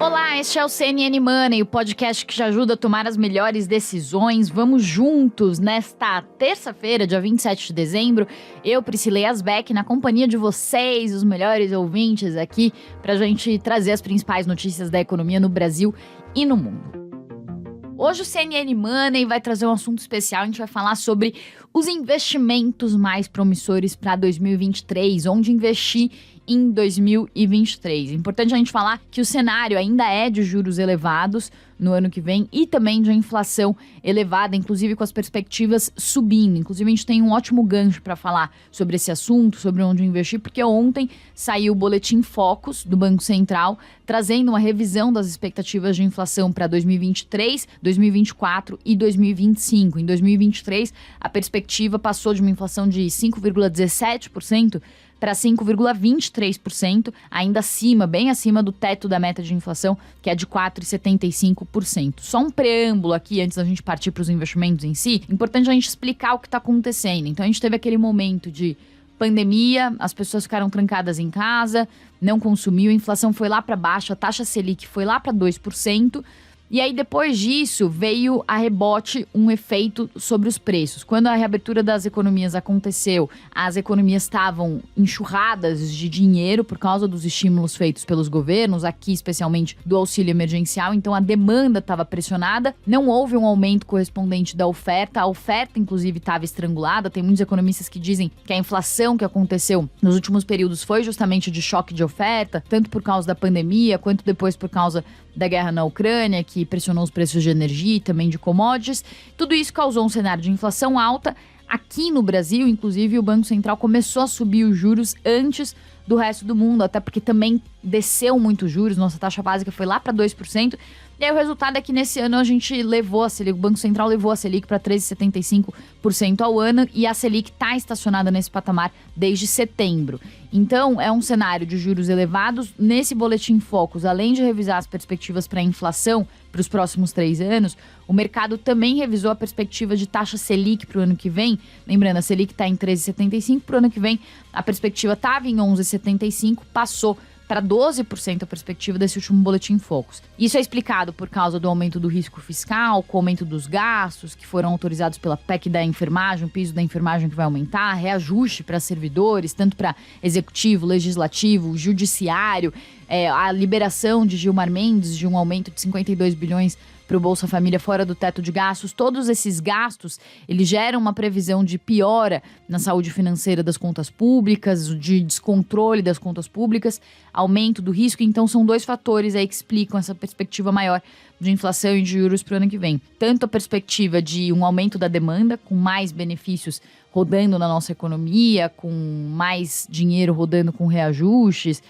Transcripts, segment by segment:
Olá, este é o CNN Money, o podcast que te ajuda a tomar as melhores decisões. Vamos juntos nesta terça-feira, dia 27 de dezembro. Eu, Priscila Asbeck, na companhia de vocês, os melhores ouvintes aqui, pra gente trazer as principais notícias da economia no Brasil e no mundo. Hoje o CNN Money vai trazer um assunto especial, a gente vai falar sobre os investimentos mais promissores para 2023, onde investir em 2023. É importante a gente falar que o cenário ainda é de juros elevados no ano que vem e também de inflação elevada, inclusive com as perspectivas subindo. Inclusive a gente tem um ótimo gancho para falar sobre esse assunto, sobre onde investir, porque ontem saiu o boletim Focus do Banco Central, trazendo uma revisão das expectativas de inflação para 2023, 2024 e 2025. Em 2023, a perspectiva passou de uma inflação de 5,17% para 5,23%, ainda acima, bem acima do teto da meta de inflação, que é de 4,75%. Só um preâmbulo aqui, antes da gente partir para os investimentos em si, importante a gente explicar o que está acontecendo. Então, a gente teve aquele momento de pandemia, as pessoas ficaram trancadas em casa, não consumiu, a inflação foi lá para baixo, a taxa Selic foi lá para 2%, e aí, depois disso, veio a rebote um efeito sobre os preços. Quando a reabertura das economias aconteceu, as economias estavam enxurradas de dinheiro por causa dos estímulos feitos pelos governos, aqui especialmente do auxílio emergencial, então a demanda estava pressionada, não houve um aumento correspondente da oferta, a oferta inclusive estava estrangulada, tem muitos economistas que dizem que a inflação que aconteceu nos últimos períodos foi justamente de choque de oferta, tanto por causa da pandemia, quanto depois por causa da guerra na Ucrânia, que pressionou os preços de energia e também de commodities. Tudo isso causou um cenário de inflação alta. Aqui no Brasil, inclusive, o Banco Central começou a subir os juros antes do resto do mundo, até porque também desceu muito os juros, nossa taxa básica foi lá para 2%, e aí o resultado é que nesse ano a gente levou a Selic, o Banco Central levou a Selic para 13,75% ao ano, e a Selic está estacionada nesse patamar desde setembro. Então, é um cenário de juros elevados. Nesse boletim Focus, além de revisar as perspectivas para a inflação para os próximos 3 anos, o mercado também revisou a perspectiva de taxa Selic para o ano que vem. Lembrando, a Selic está em 13,75%, para o ano que vem a perspectiva estava em 11,75%, passou para 12% a perspectiva desse último boletim Focus. Isso é explicado por causa do aumento do risco fiscal, com o aumento dos gastos que foram autorizados pela PEC da enfermagem, o piso da enfermagem que vai aumentar, reajuste para servidores, tanto para executivo, legislativo, judiciário, a liberação de Gilmar Mendes de um aumento de 52 bilhões para o Bolsa Família fora do teto de gastos. Todos esses gastos, eles geram uma previsão de piora na saúde financeira das contas públicas, de descontrole das contas públicas, aumento do risco. Então, são 2 fatores aí que explicam essa perspectiva maior de inflação e de juros para o ano que vem. Tanto a perspectiva de um aumento da demanda, com mais benefícios rodando na nossa economia, com mais dinheiro rodando com reajustes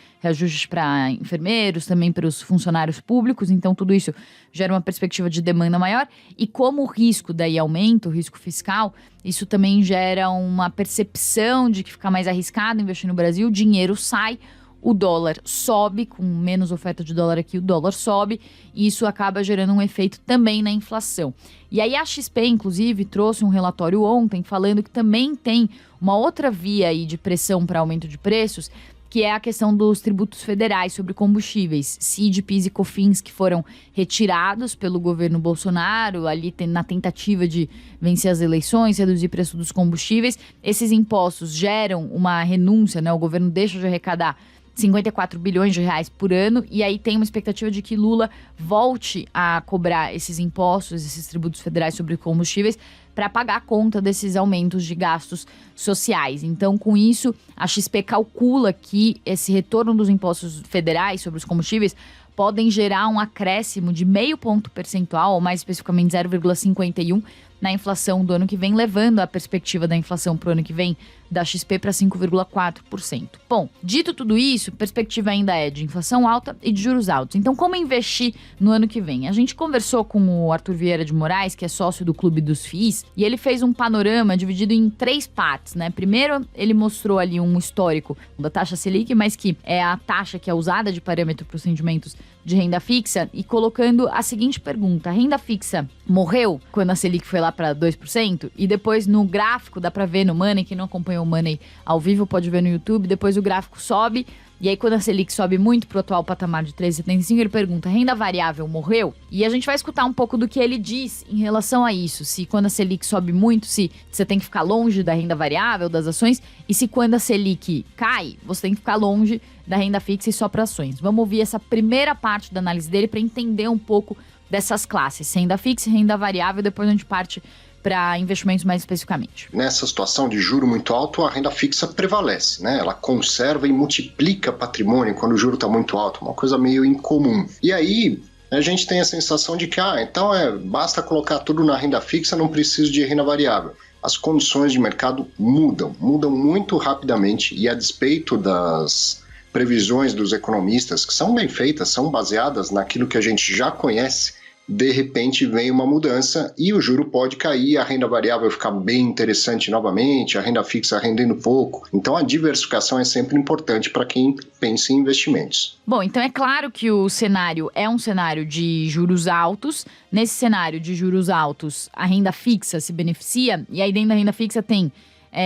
para enfermeiros, também para os funcionários públicos. Então, tudo isso gera uma perspectiva de demanda maior. E como o risco daí aumenta, o risco fiscal, isso também gera uma percepção de que fica mais arriscado investir no Brasil, o dinheiro sai, o dólar sobe, com menos oferta de dólar aqui, o dólar sobe, e isso acaba gerando um efeito também na inflação. E aí a XP, inclusive, trouxe um relatório ontem falando que também tem uma outra via aí de pressão para aumento de preços, que é a questão dos tributos federais sobre combustíveis, CID, PIS e COFINS, que foram retirados pelo governo Bolsonaro, ali na tentativa de vencer as eleições, reduzir o preço dos combustíveis. Esses impostos geram uma renúncia, né? O governo deixa de arrecadar 54 bilhões de reais por ano, e aí tem uma expectativa de que Lula volte a cobrar esses impostos, esses tributos federais sobre combustíveis, para pagar a conta desses aumentos de gastos sociais. Então, com isso, a XP calcula que esse retorno dos impostos federais sobre os combustíveis podem gerar um acréscimo de 0,5 ponto percentual, ou mais especificamente 0,51%, na inflação do ano que vem, levando a perspectiva da inflação para o ano que vem da XP para 5,4%. Bom, dito tudo isso, a perspectiva ainda é de inflação alta e de juros altos. Então, como investir no ano que vem? A gente conversou com o Arthur Vieira de Moraes, que é sócio do Clube dos FIIs, e ele fez um panorama dividido em 3 partes, né? Primeiro, ele mostrou ali um histórico da taxa Selic, mas que é a taxa que é usada de parâmetro para os rendimentos de renda fixa, e colocando a seguinte pergunta: renda fixa morreu quando a Selic foi lá para 2%, e depois no gráfico, dá para ver no Money, quem não acompanhou o Money ao vivo pode ver no YouTube, depois o gráfico sobe, e aí quando a Selic sobe muito pro atual patamar de 3,75, ele pergunta, renda variável morreu? E a gente vai escutar um pouco do que ele diz em relação a isso, se quando a Selic sobe muito, se você tem que ficar longe da renda variável, das ações, e se quando a Selic cai, você tem que ficar longe da renda fixa e só para ações. Vamos ouvir essa primeira parte da análise dele para entender um pouco dessas classes, renda fixa e renda variável, depois a gente parte para investimentos mais especificamente. Nessa situação de juro muito alto, a renda fixa prevalece, né? Ela conserva e multiplica patrimônio quando o juro está muito alto, uma coisa meio incomum. E aí a gente tem a sensação de que, então basta colocar tudo na renda fixa, não preciso de renda variável. As condições de mercado mudam muito rapidamente e a despeito das previsões dos economistas, que são bem feitas, são baseadas naquilo que a gente já conhece, de repente vem uma mudança e o juro pode cair, a renda variável ficar bem interessante novamente, a renda fixa rendendo pouco. Então a diversificação é sempre importante para quem pensa em investimentos. Bom, então é claro que o cenário é um cenário de juros altos. Nesse cenário de juros altos, a renda fixa se beneficia, e aí dentro da renda fixa tem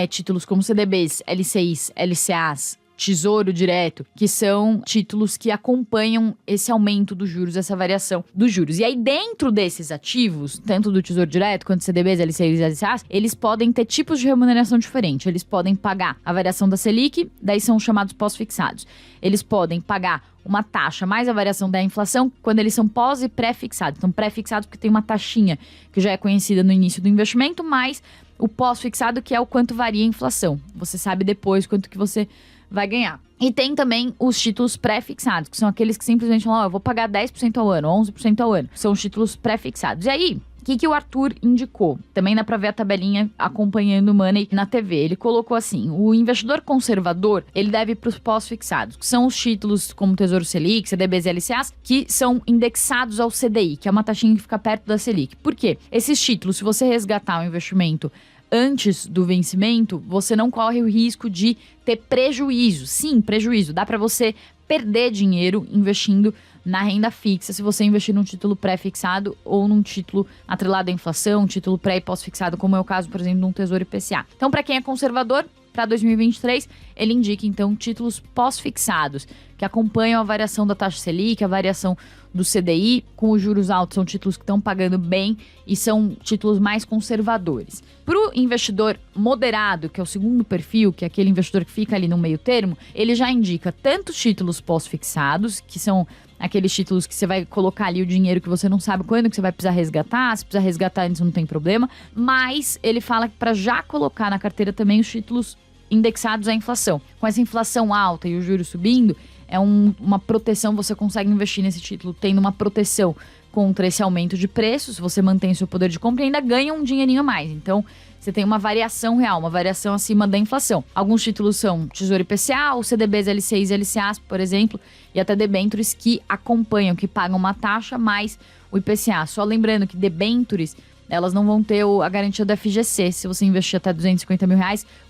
títulos como CDBs, LCIs, LCAs, Tesouro Direto, que são títulos que acompanham esse aumento dos juros, essa variação dos juros. E aí, dentro desses ativos, tanto do Tesouro Direto quanto CDBs, LCIs e LCAs, eles podem ter tipos de remuneração diferentes. Eles podem pagar a variação da Selic, daí são chamados pós-fixados. Eles podem pagar uma taxa mais a variação da inflação quando eles são pós e pré-fixados. Então, pré-fixado porque tem uma taxinha que já é conhecida no início do investimento, mas o pós-fixado que é o quanto varia a inflação. Você sabe depois quanto que você vai ganhar. E tem também os títulos pré-fixados, que são aqueles que simplesmente falam, eu vou pagar 10% ao ano, 11% ao ano. São os títulos pré-fixados. E aí, o que o Arthur indicou? Também dá pra ver a tabelinha acompanhando o Money na TV. Ele colocou assim, o investidor conservador, ele deve ir pros pós-fixados, que são os títulos como Tesouro Selic, CDBs e LCAs, que são indexados ao CDI, que é uma taxinha que fica perto da Selic. Por quê? Esses títulos, se você resgatar o investimento antes do vencimento, você não corre o risco de ter prejuízo. Sim, prejuízo. Dá para você perder dinheiro investindo na renda fixa se você investir num título pré-fixado ou num título atrelado à inflação, um título pré- e pós-fixado, como é o caso, por exemplo, de um Tesouro IPCA. Então, para quem é conservador, para 2023, ele indica, então, títulos pós-fixados, que acompanham a variação da taxa Selic, a variação do CDI, com os juros altos, são títulos que estão pagando bem e são títulos mais conservadores. Para o investidor moderado, que é o segundo perfil, que é aquele investidor que fica ali no meio termo, ele já indica tanto títulos pós-fixados, que são aqueles títulos que você vai colocar ali o dinheiro que você não sabe quando que você vai precisar resgatar, se precisar resgatar antes não tem problema, mas ele fala que para já colocar na carteira também os títulos indexados à inflação. Com essa inflação alta e o juros subindo, é uma proteção, você consegue investir nesse título tendo uma proteção contra esse aumento de preços, você mantém seu poder de compra e ainda ganha um dinheirinho a mais. Então, você tem uma variação real, uma variação acima da inflação. Alguns títulos são Tesouro IPCA, os CDBs, LCIs e LCAs, por exemplo, e até debêntures que acompanham, que pagam uma taxa mais o IPCA. Só lembrando que debêntures, elas não vão ter a garantia do FGC se você investir até R$250 mil,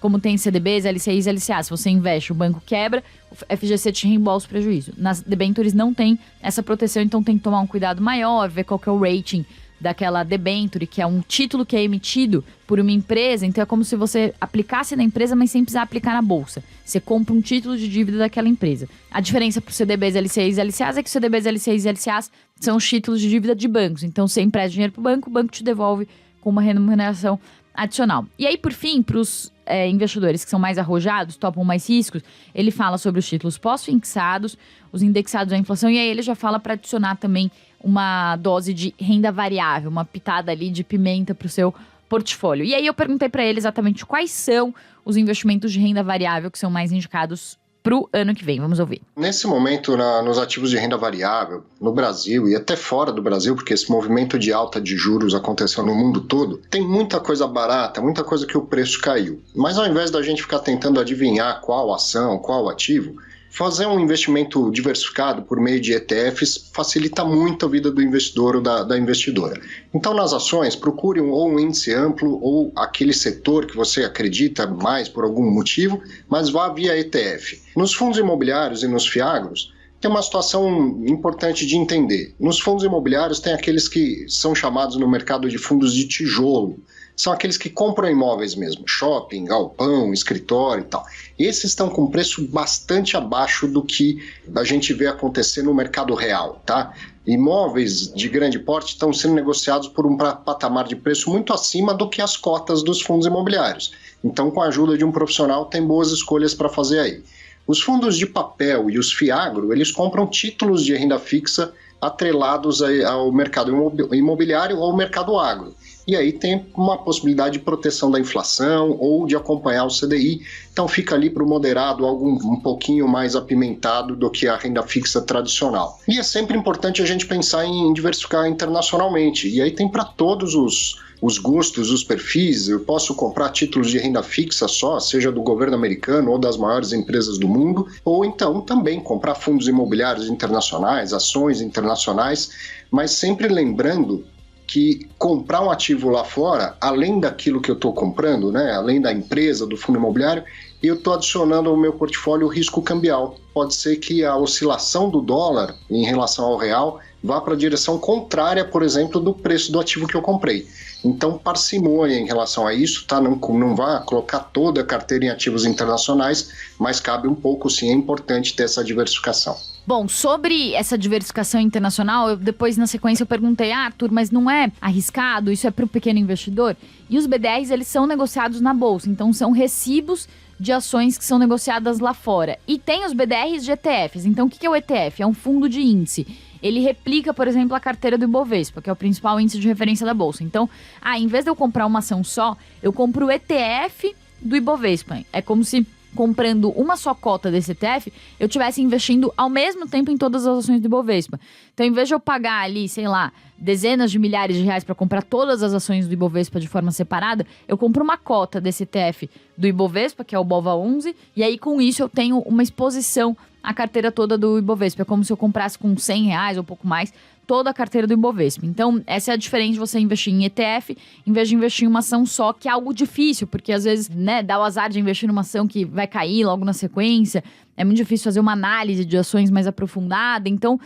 como tem CDBs, LCIs e LCA. Se você investe, o banco quebra, o FGC te reembolsa o prejuízo. Nas debêntures não tem essa proteção, então tem que tomar um cuidado maior, ver qual que é o rating daquela debenture, que é um título que é emitido por uma empresa, então é como se você aplicasse na empresa, mas sem precisar aplicar na bolsa. Você compra um título de dívida daquela empresa. A diferença para os CDBs, LCIs e LCAs é que os CDBs, LCIs e LCAs são os títulos de dívida de bancos. Então você empresta dinheiro para o banco te devolve com uma remuneração adicional. E aí, por fim, para os investidores que são mais arrojados, topam mais riscos, ele fala sobre os títulos pós-fixados, os indexados à inflação, e aí ele já fala para adicionar também uma dose de renda variável, uma pitada ali de pimenta para o seu portfólio. E aí eu perguntei para ele exatamente quais são os investimentos de renda variável que são mais indicados para o ano que vem. Vamos ouvir. Nesse momento, nos ativos de renda variável, no Brasil e até fora do Brasil, porque esse movimento de alta de juros aconteceu no mundo todo, tem muita coisa barata, muita coisa que o preço caiu. Mas ao invés da gente ficar tentando adivinhar qual ação, qual ativo, fazer um investimento diversificado por meio de ETFs facilita muito a vida do investidor ou da investidora. Então, nas ações, procure ou um índice amplo ou aquele setor que você acredita mais por algum motivo, mas vá via ETF. Nos fundos imobiliários e nos FIAGROS, tem uma situação importante de entender. Nos fundos imobiliários tem aqueles que são chamados no mercado de fundos de tijolo. São aqueles que compram imóveis mesmo, shopping, galpão, escritório e tal. Esses estão com preço bastante abaixo do que a gente vê acontecer no mercado real, tá? Imóveis de grande porte estão sendo negociados por um patamar de preço muito acima do que as cotas dos fundos imobiliários. Então, com a ajuda de um profissional, tem boas escolhas para fazer aí. Os fundos de papel e os FIAGRO, eles compram títulos de renda fixa atrelados ao mercado imobiliário ou ao mercado agro. E aí tem uma possibilidade de proteção da inflação ou de acompanhar o CDI. Então fica ali para o moderado algo um pouquinho mais apimentado do que a renda fixa tradicional. E é sempre importante a gente pensar em diversificar internacionalmente. E aí tem para todos os gostos, os perfis. Eu posso comprar títulos de renda fixa só, seja do governo americano ou das maiores empresas do mundo, ou então também comprar fundos imobiliários internacionais, ações internacionais, mas sempre lembrando que comprar um ativo lá fora, além daquilo que eu estou comprando, né, além da empresa, do fundo imobiliário, eu estou adicionando ao meu portfólio o risco cambial. Pode ser que a oscilação do dólar em relação ao real vá para a direção contrária, por exemplo, do preço do ativo que eu comprei. Então, parcimônia em relação a isso, tá? Não vá colocar toda a carteira em ativos internacionais, mas cabe um pouco, sim, é importante ter essa diversificação. Bom, sobre essa diversificação internacional, depois na sequência eu perguntei, Arthur, mas não é arriscado? Isso é para o pequeno investidor? E os BDRs, eles são negociados na bolsa, então são recibos de ações que são negociadas lá fora. E tem os BDRs de ETFs. Então, o que é o ETF? É um fundo de índice. Ele replica, por exemplo, a carteira do Ibovespa, que é o principal índice de referência da bolsa. Então, em vez de eu comprar uma ação só, eu compro o ETF do Ibovespa. É como se, comprando uma só cota desse ETF, eu estivesse investindo ao mesmo tempo em todas as ações do Ibovespa. Então, em vez de eu pagar ali, sei lá, dezenas de milhares de reais para comprar todas as ações do Ibovespa de forma separada, eu compro uma cota desse ETF do Ibovespa, que é o BOVA11, e aí com isso eu tenho uma exposição à carteira toda do Ibovespa. É como se eu comprasse com 100 reais ou pouco mais toda a carteira do Ibovespa. Então, essa é a diferença de você investir em ETF em vez de investir em uma ação só, que é algo difícil, porque às vezes, né, dá o azar de investir numa ação que vai cair logo na sequência. É muito difícil fazer uma análise de ações mais aprofundada. Então,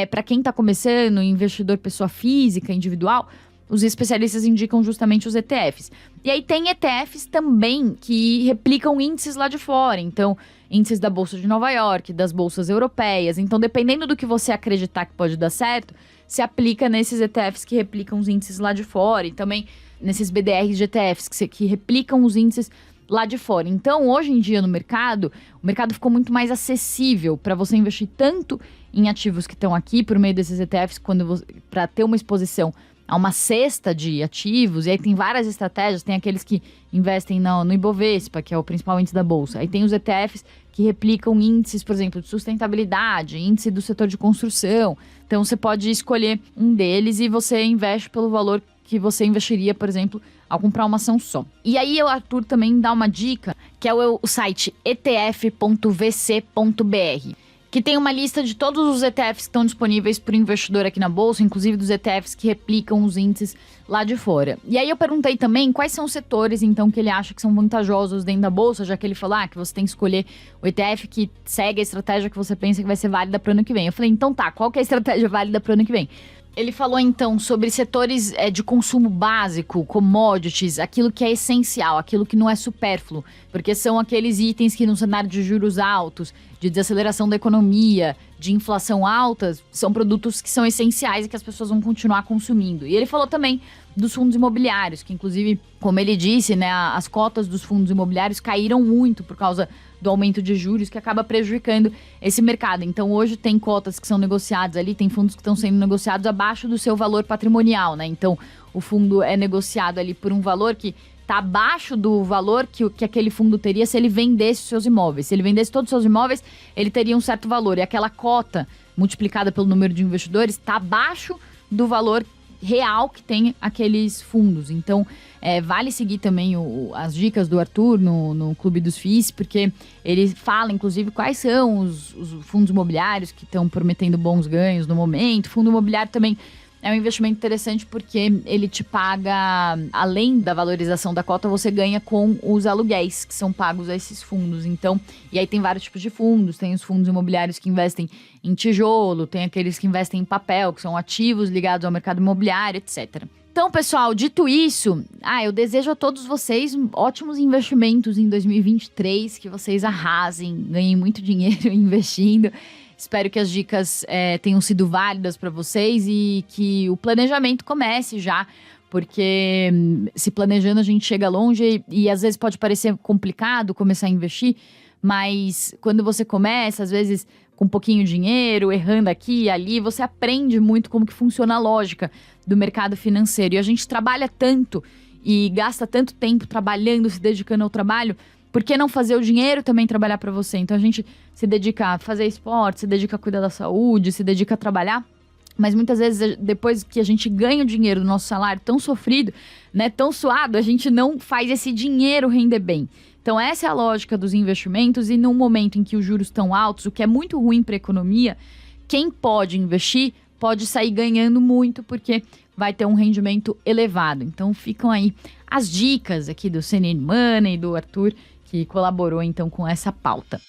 para quem está começando, investidor pessoa física, individual, os especialistas indicam justamente os ETFs. E aí tem ETFs também que replicam índices lá de fora. Então, índices da Bolsa de Nova York, das bolsas europeias. Então, dependendo do que você acreditar que pode dar certo, se aplica nesses ETFs que replicam os índices lá de fora. E também nesses BDRs de ETFs que replicam os índices lá de fora. Então, hoje em dia no mercado, o mercado ficou muito mais acessível para você investir tanto em ativos que estão aqui por meio desses ETFs, para ter uma exposição a uma cesta de ativos. E aí tem várias estratégias, tem aqueles que investem no Ibovespa, que é o principal índice da bolsa. Aí tem os ETFs que replicam índices, por exemplo, de sustentabilidade, índice do setor de construção. Então você pode escolher um deles e você investe pelo valor que você investiria, por exemplo, ao comprar uma ação só. E aí o Arthur também dá uma dica, que é o site etf.vc.br, que tem uma lista de todos os ETFs que estão disponíveis para o investidor aqui na bolsa, inclusive dos ETFs que replicam os índices lá de fora. E aí eu perguntei também quais são os setores, então, que ele acha que são vantajosos dentro da bolsa, já que ele falou que você tem que escolher o ETF que segue a estratégia que você pensa que vai ser válida para o ano que vem. Eu falei, então tá, qual que é a estratégia válida para o ano que vem? Ele falou, então, sobre setores de consumo básico, commodities, aquilo que é essencial, aquilo que não é supérfluo, porque são aqueles itens que, no cenário de juros altos, de desaceleração da economia, de inflação alta, são produtos que são essenciais e que as pessoas vão continuar consumindo. E ele falou também dos fundos imobiliários, que inclusive, como ele disse, né, as cotas dos fundos imobiliários caíram muito por causa do aumento de juros, que acaba prejudicando esse mercado. Então, hoje tem cotas que são negociadas ali, tem fundos que estão sendo negociados abaixo do seu valor patrimonial, né? Então, o fundo é negociado ali por um valor que está abaixo do valor que aquele fundo teria se ele vendesse os seus imóveis. Se ele vendesse todos os seus imóveis, ele teria um certo valor. E aquela cota, multiplicada pelo número de investidores, está abaixo do valor real que tem aqueles fundos. Então, vale seguir também as dicas do Arthur no Clube dos FIIs, porque ele fala, inclusive, quais são os fundos imobiliários que estão prometendo bons ganhos no momento. Fundo imobiliário também é um investimento interessante porque ele te paga, além da valorização da cota, você ganha com os aluguéis que são pagos a esses fundos. Então, e aí tem vários tipos de fundos, tem os fundos imobiliários que investem em tijolo, tem aqueles que investem em papel, que são ativos ligados ao mercado imobiliário, etc. Então, pessoal, dito isso, eu desejo a todos vocês ótimos investimentos em 2023, que vocês arrasem, ganhem muito dinheiro investindo. Espero que as dicas tenham sido válidas para vocês e que o planejamento comece já, porque se planejando a gente chega longe e às vezes pode parecer complicado começar a investir, mas quando você começa, às vezes com um pouquinho de dinheiro, errando aqui e ali, você aprende muito como que funciona a lógica do mercado financeiro. E a gente trabalha tanto e gasta tanto tempo trabalhando, se dedicando ao trabalho, por que não fazer o dinheiro também trabalhar para você? Então a gente se dedica a fazer esporte, se dedica a cuidar da saúde, se dedica a trabalhar. Mas muitas vezes, depois que a gente ganha o dinheiro do nosso salário tão sofrido, né, tão suado, a gente não faz esse dinheiro render bem. Então essa é a lógica dos investimentos, e num momento em que os juros estão altos, o que é muito ruim para a economia, quem pode investir pode sair ganhando muito, porque vai ter um rendimento elevado. Então ficam aí as dicas aqui do CNN Money e do Arthur, que colaborou então com essa pauta.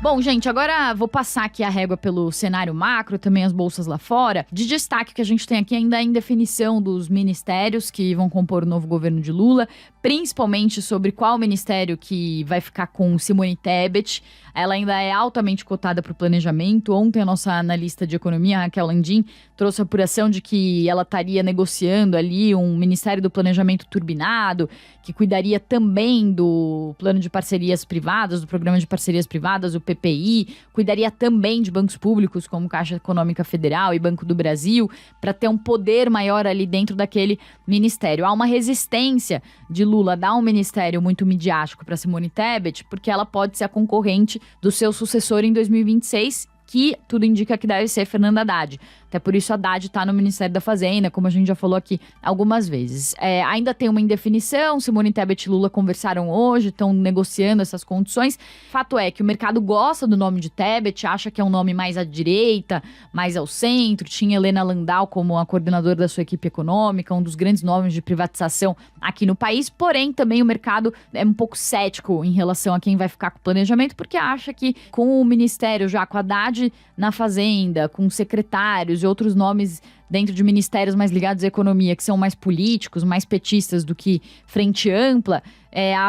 Bom, gente, agora vou passar aqui a régua pelo cenário macro, também as bolsas lá fora. De destaque que a gente tem aqui ainda a indefinição dos ministérios que vão compor o novo governo de Lula, principalmente sobre qual ministério que vai ficar com Simone Tebet. Ela ainda é altamente cotada para o planejamento. Ontem a nossa analista de economia, Raquel Landim, trouxe a apuração de que ela estaria negociando ali um Ministério do Planejamento turbinado, que cuidaria também do plano de parcerias privadas, do programa de parcerias privadas, o PPI, cuidaria também de bancos públicos como Caixa Econômica Federal e Banco do Brasil, para ter um poder maior ali dentro daquele ministério. Há uma resistência de Lula a dar um ministério muito midiático para Simone Tebet, porque ela pode ser a concorrente do seu sucessor em 2026, que tudo indica que deve ser Fernando Haddad. Até por isso Haddad está no Ministério da Fazenda, como a gente já falou aqui algumas vezes. Ainda tem uma indefinição, Simone Tebet e Lula conversaram hoje, estão negociando essas condições. Fato é que o mercado gosta do nome de Tebet, acha que é um nome mais à direita, mais ao centro. Tinha Helena Landau como a coordenadora da sua equipe econômica, um dos grandes nomes de privatização aqui no país. Porém, também o mercado é um pouco cético em relação a quem vai ficar com o planejamento, porque acha que com o Ministério já, com Haddad na Fazenda, com secretários e outros nomes dentro de ministérios mais ligados à economia, que são mais políticos, mais petistas do que frente ampla,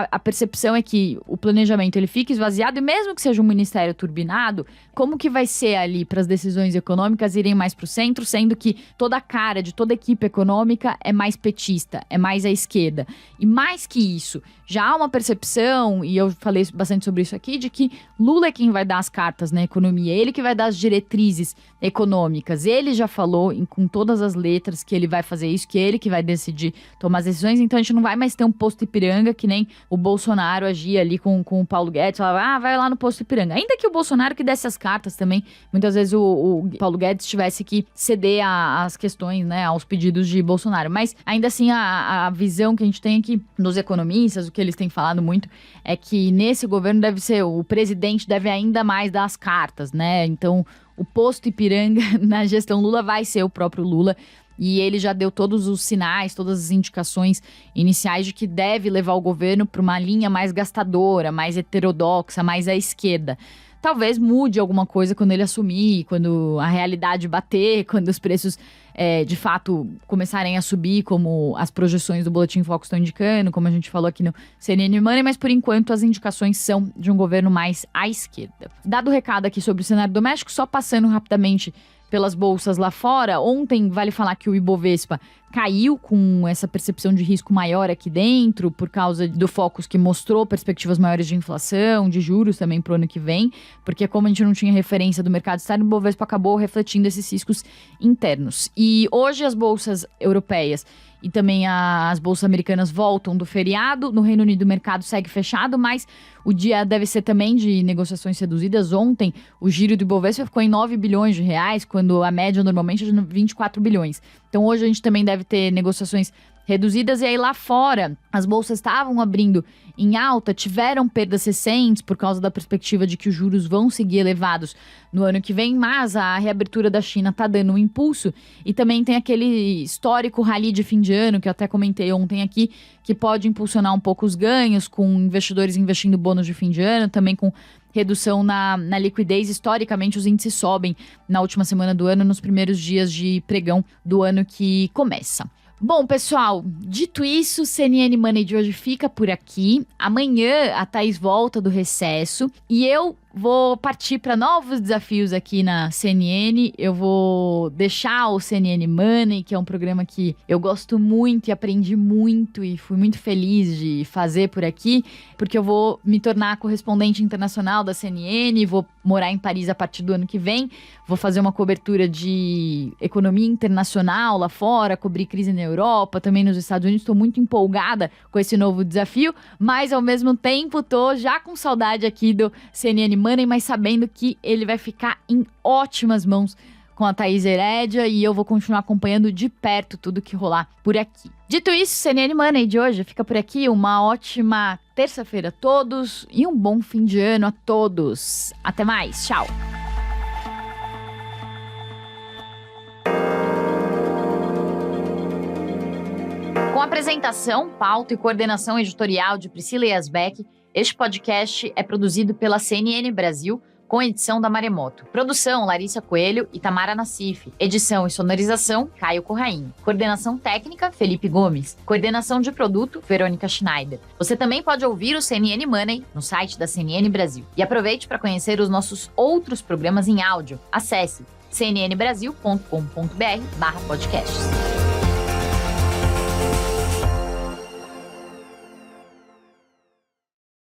a percepção é que o planejamento ele fica esvaziado, e mesmo que seja um ministério turbinado, como que vai ser ali para as decisões econômicas irem mais para o centro, sendo que toda a cara de toda a equipe econômica é mais petista, é mais à esquerda. E mais que isso, já há uma percepção, e eu falei bastante sobre isso aqui, de que Lula é quem vai dar as cartas na economia, ele que vai dar as diretrizes econômicas. Ele já falou com todas as letras que ele vai fazer isso, que ele que vai decidir tomar as decisões. Então a gente não vai mais ter um posto Ipiranga, que nem o Bolsonaro agia ali com o Paulo Guedes, falava, vai lá no posto Ipiranga. Ainda que o Bolsonaro que desse as cartas também, muitas vezes o Paulo Guedes tivesse que ceder às questões, né, aos pedidos de Bolsonaro. Mas ainda assim a visão que a gente tem aqui dos economistas, o que eles têm falado muito, é que nesse governo deve ser, o presidente deve ainda mais dar as cartas, né? Então o posto Ipiranga na gestão Lula vai ser o próprio Lula. E ele já deu todos os sinais, todas as indicações iniciais de que deve levar o governo para uma linha mais gastadora, mais heterodoxa, mais à esquerda. Talvez mude alguma coisa quando ele assumir, quando a realidade bater, quando os preços de fato começarem a subir, como as projeções do Boletim Focus estão indicando, como a gente falou aqui no CNN Money, mas por enquanto as indicações são de um governo mais à esquerda. Dado o recado aqui sobre o cenário doméstico, só passando rapidamente pelas bolsas lá fora. Ontem, vale falar que o Ibovespa caiu com essa percepção de risco maior aqui dentro, por causa do Focus que mostrou perspectivas maiores de inflação, de juros também para o ano que vem, porque como a gente não tinha referência do mercado externo, o Ibovespa acabou refletindo esses riscos internos. E hoje as bolsas europeias e também as bolsas americanas voltam do feriado. No Reino Unido o mercado segue fechado, mas o dia deve ser também de negociações reduzidas. Ontem o giro do Ibovespa ficou em 9 bilhões de reais, quando a média normalmente é de 24 bilhões. Então hoje a gente também deve ter negociações reduzidas. E aí lá fora, as bolsas estavam abrindo em alta, tiveram perdas recentes por causa da perspectiva de que os juros vão seguir elevados no ano que vem, mas a reabertura da China está dando um impulso e também tem aquele histórico rally de fim de ano, que eu até comentei ontem aqui, que pode impulsionar um pouco os ganhos, com investidores investindo bônus de fim de ano, também com redução na liquidez. Historicamente, os índices sobem na última semana do ano, nos primeiros dias de pregão do ano que começa. Bom, pessoal, dito isso, CNN Money de hoje fica por aqui. Amanhã a Thaís volta do recesso e eu vou partir para novos desafios aqui na CNN. Eu vou deixar o CNN Money, que é um programa que eu gosto muito e aprendi muito e fui muito feliz de fazer por aqui, porque eu vou me tornar correspondente internacional da CNN, vou morar em Paris a partir do ano que vem, vou fazer uma cobertura de economia internacional lá fora, cobrir crise na Europa, também nos Estados Unidos. Estou muito empolgada com esse novo desafio, mas ao mesmo tempo tô já com saudade aqui do CNN Money, mas sabendo que ele vai ficar em ótimas mãos com a Thaís Herédia e eu vou continuar acompanhando de perto tudo que rolar por aqui. Dito isso, CNN Money de hoje fica por aqui. Uma ótima terça-feira a todos e um bom fim de ano a todos. Até mais, tchau! Com apresentação, pauta e coordenação editorial de Priscila Yasbeck, este podcast é produzido pela CNN Brasil, com edição da Maremoto. Produção, Larissa Coelho e Tamara Nassif. Edição e sonorização, Caio Corraim. Coordenação técnica, Felipe Gomes. Coordenação de produto, Verônica Schneider. Você também pode ouvir o CNN Money no site da CNN Brasil. E aproveite para conhecer os nossos outros programas em áudio. Acesse cnnbrasil.com.br/podcasts.